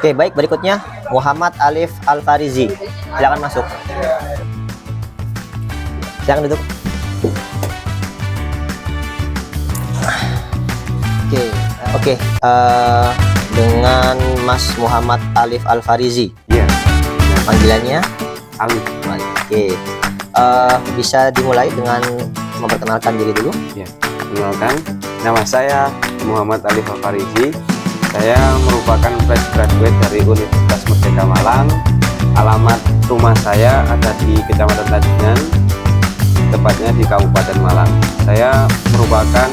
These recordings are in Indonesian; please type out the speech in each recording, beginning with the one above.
Oke, baik, berikutnya Muhammad Alif Al-Farizi. Silakan masuk. Silakan duduk. Oke, dengan Mas Muhammad Alif Al-Farizi. Iya. Panggilannya Alif. Oke. Bisa dimulai dengan memperkenalkan diri dulu. Ya, kenalkan, nama saya Muhammad Alif Al-Farizi. Saya merupakan fresh graduate dari Universitas Merdeka Malang. Alamat rumah saya ada di Kecamatan Tajungan, tepatnya di Kabupaten Malang. Saya merupakan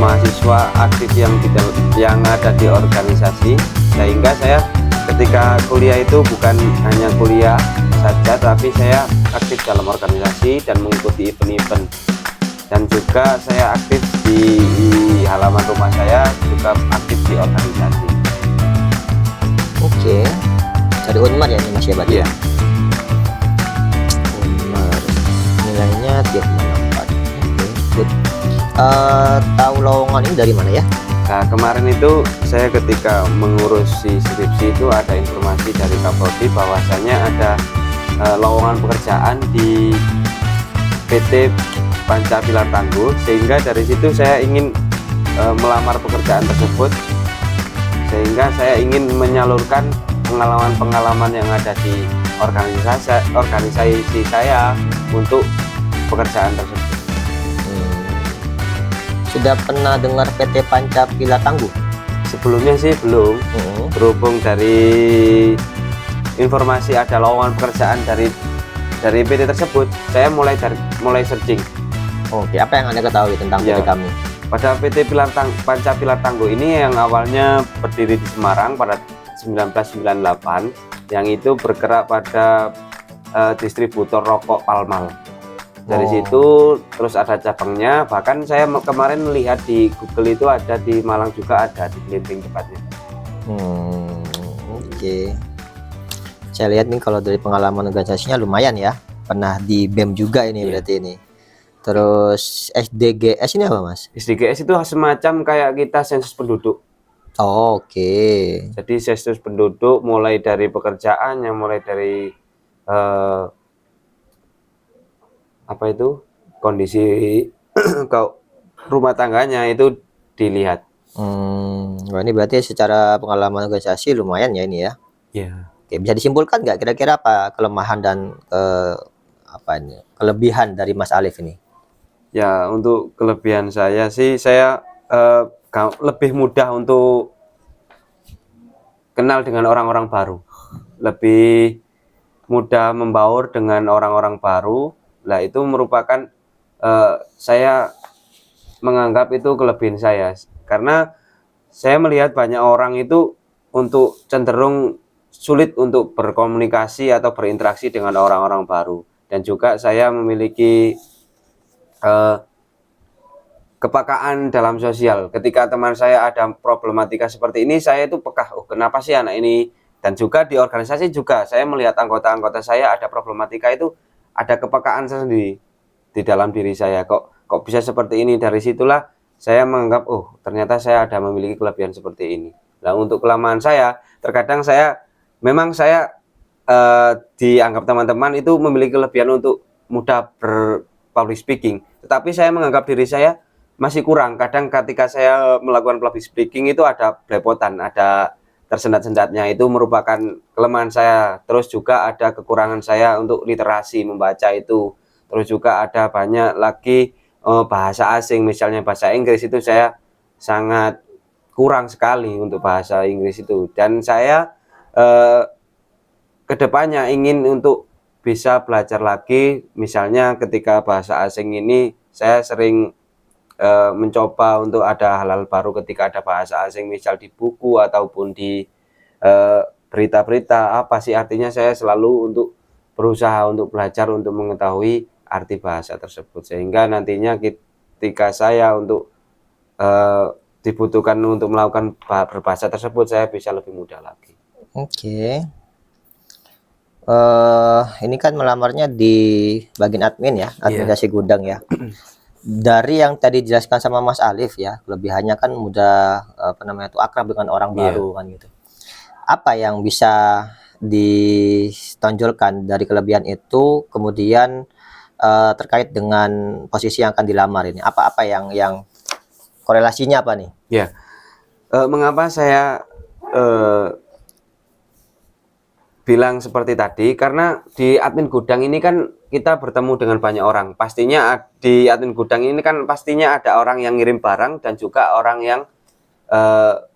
mahasiswa aktif yang ada di organisasi, sehingga saya ketika kuliah itu bukan hanya kuliah saja, tapi saya aktif dalam organisasi dan mengikuti event-event, dan juga saya aktif di halaman rumah saya, juga aktif di organisasi. Oke, dari Unmar ya ini Mas ya berarti? Iya. Unmar, nilainya 3,4. Oke, good. Tahu lowongan ini dari mana ya? Nah, kemarin itu saya ketika mengurusi skripsi itu ada informasi dari Kapolri bahwasanya ada lowongan pekerjaan di PT Pancapilar Tangguh, sehingga dari situ saya ingin melamar pekerjaan tersebut, sehingga saya ingin menyalurkan pengalaman-pengalaman yang ada di organisasi saya untuk pekerjaan tersebut. Sudah pernah dengar PT Pancapilar Tangguh? Sebelumnya sih belum. Berhubung dari informasi ada lowongan pekerjaan dari PT tersebut, saya mulai searching. Oke, apa yang Anda ketahui tentang PT kami? Pada PT Pancapilar Tangguh ini yang awalnya berdiri di Semarang pada 1998, yang itu bergerak pada distributor rokok Palmal. Dari situ terus ada cabangnya, bahkan saya kemarin melihat di Google itu ada di Malang juga, ada di Belimbing tepatnya. Oke. Saya lihat nih kalau dari pengalaman organisasinya lumayan ya. Pernah di BEM juga ini berarti ini. Terus SDGs ini apa Mas? SDGs itu semacam kayak kita sensus penduduk. Oke. Jadi sensus penduduk mulai dari pekerjaan, yang mulai dari kondisi rumah tangganya itu dilihat. Wah, ini berarti secara pengalaman organisasi lumayan ya ini ya. Iya. Oke, bisa disimpulkan nggak kira-kira apa kelemahan dan kelebihan dari Mas Alif ini? Ya, untuk kelebihan saya sih, saya lebih mudah untuk kenal dengan orang-orang baru, lebih mudah membaur dengan orang-orang baru. Nah, itu merupakan saya menganggap itu kelebihan saya, karena saya melihat banyak orang itu untuk cenderung sulit untuk berkomunikasi atau berinteraksi dengan orang-orang baru, dan juga saya memiliki kepekaan dalam sosial. Ketika teman saya ada problematika seperti ini, saya itu peka, oh kenapa sih anak ini, dan juga di organisasi juga saya melihat anggota-anggota saya ada problematika, itu ada kepekaan sendiri di dalam diri saya, kok bisa seperti ini. Dari situlah saya menganggap, oh ternyata saya ada memiliki kelebihan seperti ini. Nah, untuk kelemahan saya, terkadang saya memang dianggap teman-teman itu memiliki kelebihan untuk mudah public speaking, tetapi saya menganggap diri saya masih kurang. Kadang ketika saya melakukan public speaking itu ada belepotan, ada tersendat-sendatnya, itu merupakan kelemahan saya. Terus juga ada kekurangan saya untuk literasi membaca itu. Terus juga ada banyak lagi bahasa asing, misalnya bahasa Inggris itu saya sangat kurang sekali untuk bahasa Inggris itu. Dan saya kedepannya ingin untuk bisa belajar lagi, misalnya ketika bahasa asing ini saya sering mencoba untuk ada hal-hal baru ketika ada bahasa asing, misal di buku ataupun di berita-berita, apa sih artinya, saya selalu untuk berusaha untuk belajar untuk mengetahui arti bahasa tersebut, sehingga nantinya ketika saya untuk dibutuhkan untuk melakukan berbahasa tersebut, saya bisa lebih mudah lagi. Oke. Ini kan melamarnya di bagian admin ya, administrasi gudang ya. Dari yang tadi dijelaskan sama Mas Alif ya, kelebihannya kan mudah akrab dengan orang baru kan gitu. apa yang bisa ditonjolkan dari kelebihan itu, kemudian terkait dengan posisi yang akan dilamar ini? Apa yang korelasinya apa nih? Ya, mengapa saya bilang seperti tadi, karena di admin gudang ini kan kita bertemu dengan banyak orang. Pastinya di admin gudang ini kan pastinya ada orang yang ngirim barang dan juga orang yang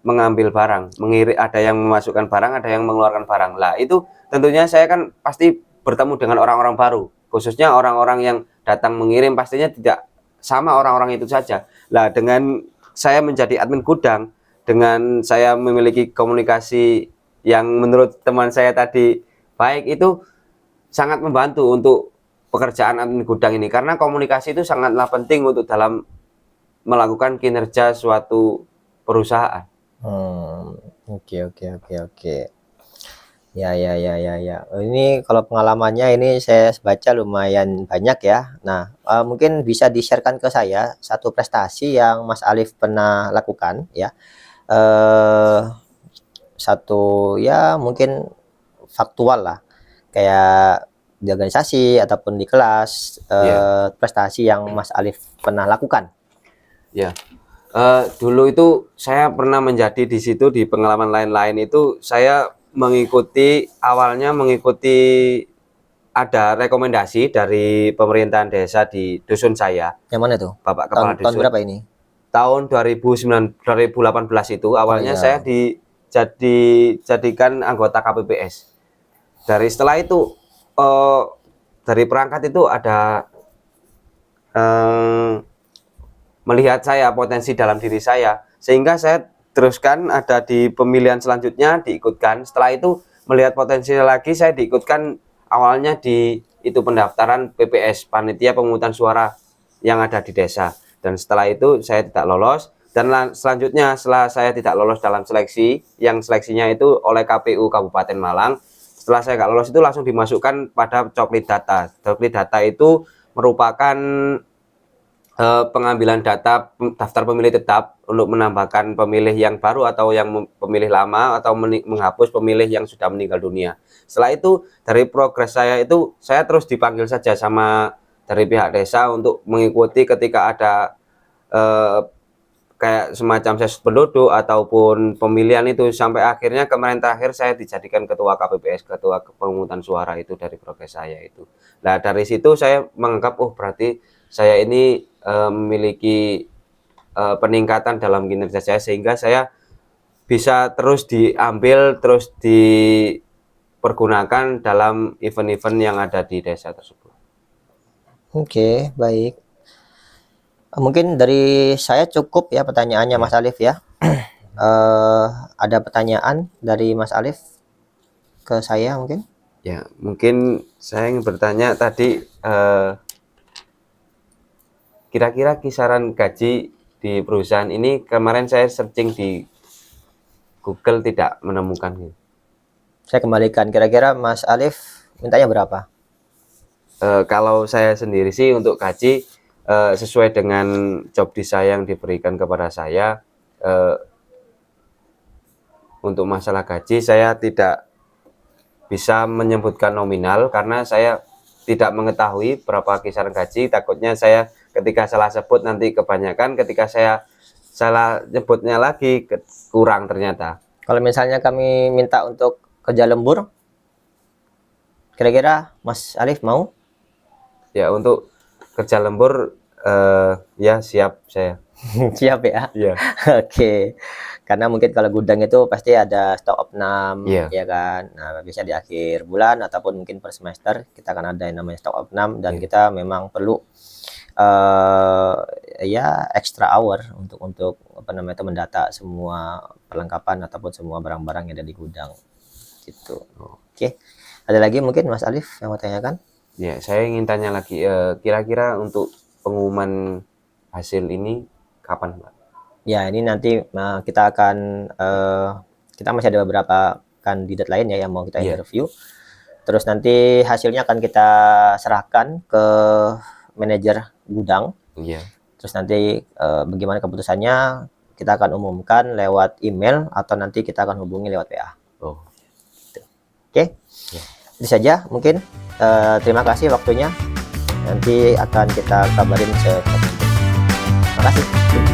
mengambil barang, ada yang memasukkan barang, ada yang mengeluarkan barang. Lah itu tentunya saya kan pasti bertemu dengan orang-orang baru, khususnya orang-orang yang datang mengirim pastinya tidak sama orang-orang itu saja. Lah dengan saya menjadi admin gudang, dengan saya memiliki komunikasi yang menurut teman saya tadi baik, itu sangat membantu untuk pekerjaan admin gudang ini, karena komunikasi itu sangatlah penting untuk dalam melakukan kinerja suatu perusahaan. Oke. Ya. Ini kalau pengalamannya ini saya baca lumayan banyak ya. Nah, mungkin bisa di-sharekan ke saya satu prestasi yang Mas Alif pernah lakukan ya. Satu ya mungkin faktual lah, kayak di organisasi ataupun di kelas, prestasi yang Mas Alif pernah lakukan. Ya, dulu itu saya pernah menjadi di situ, di pengalaman lain-lain itu saya awalnya mengikuti ada rekomendasi dari pemerintahan desa di dusun saya. Yang mana tuh? Bapak Kepala Dusun. Tahun berapa ini? Tahun 2018 itu awalnya saya dijadikan anggota KPPS. Setelah itu dari perangkat itu ada melihat saya potensi dalam diri saya, sehingga saya teruskan ada di pemilihan selanjutnya diikutkan. Setelah itu melihat potensi lagi, saya diikutkan awalnya di itu pendaftaran PPS, panitia pemungutan suara yang ada di desa. Dan setelah itu saya tidak lolos, dan selanjutnya setelah saya tidak lolos dalam seleksi, yang seleksinya itu oleh KPU Kabupaten Malang, setelah saya nggak lolos itu langsung dimasukkan pada coklit data. Coklit data itu merupakan pengambilan data daftar pemilih tetap untuk menambahkan pemilih yang baru atau yang pemilih lama, atau menghapus pemilih yang sudah meninggal dunia. Setelah itu dari progres saya itu, saya terus dipanggil saja sama dari pihak desa untuk mengikuti ketika ada kayak semacam sesut penduduk ataupun pemilihan itu, sampai akhirnya kemarin terakhir saya dijadikan ketua KPPS, ketua pemungutan suara itu dari progres saya itu. Nah dari situ saya menganggap, oh berarti saya ini memiliki peningkatan dalam kinerja saya, sehingga saya bisa terus diambil, terus dipergunakan dalam event-event yang ada di desa tersebut. Oke, baik. Mungkin dari saya cukup ya pertanyaannya Mas Alif ya. Ada pertanyaan dari Mas Alif ke saya mungkin? Ya, mungkin saya ingin bertanya tadi, kira-kira kisaran gaji di perusahaan ini, kemarin saya searching di Google tidak menemukan. Saya kembalikan, kira-kira Mas Alif mintanya berapa? Kalau saya sendiri sih untuk gaji sesuai dengan job desk yang diberikan kepada saya, untuk masalah gaji saya tidak bisa menyebutkan nominal karena saya tidak mengetahui berapa kisaran gaji. Takutnya saya ketika salah sebut nanti kebanyakan, ketika saya salah nyebutnya lagi kurang ternyata. Kalau misalnya kami minta untuk kerja lembur, kira-kira Mas Alif mau? Ya, untuk kerja lembur ya siap saya. Siap ya? Iya. Oke. Karena mungkin kalau gudang itu pasti ada stok opnam, Iya. ya kan. Nah, biasanya di akhir bulan ataupun mungkin per semester kita akan ada yang namanya stok opnam, dan kita memang perlu ya extra hour untuk apa namanya itu mendata semua perlengkapan ataupun semua barang-barang yang ada di gudang gitu. Oke. Ada lagi mungkin Mas Alif yang mau tanyakan? Ya, saya ingin tanya lagi, kira-kira untuk pengumuman hasil ini kapan, Pak? Ya, ini nanti kita akan kita masih ada beberapa kandidat lain ya yang mau kita interview. Terus nanti hasilnya akan kita serahkan ke manajer gudang. Iya. Terus nanti bagaimana keputusannya kita akan umumkan lewat email atau nanti kita akan hubungi lewat WA. Oh. Oke, itu saja mungkin. Terima kasih waktunya. Nanti akan kita kabarin secepatnya. Terima kasih.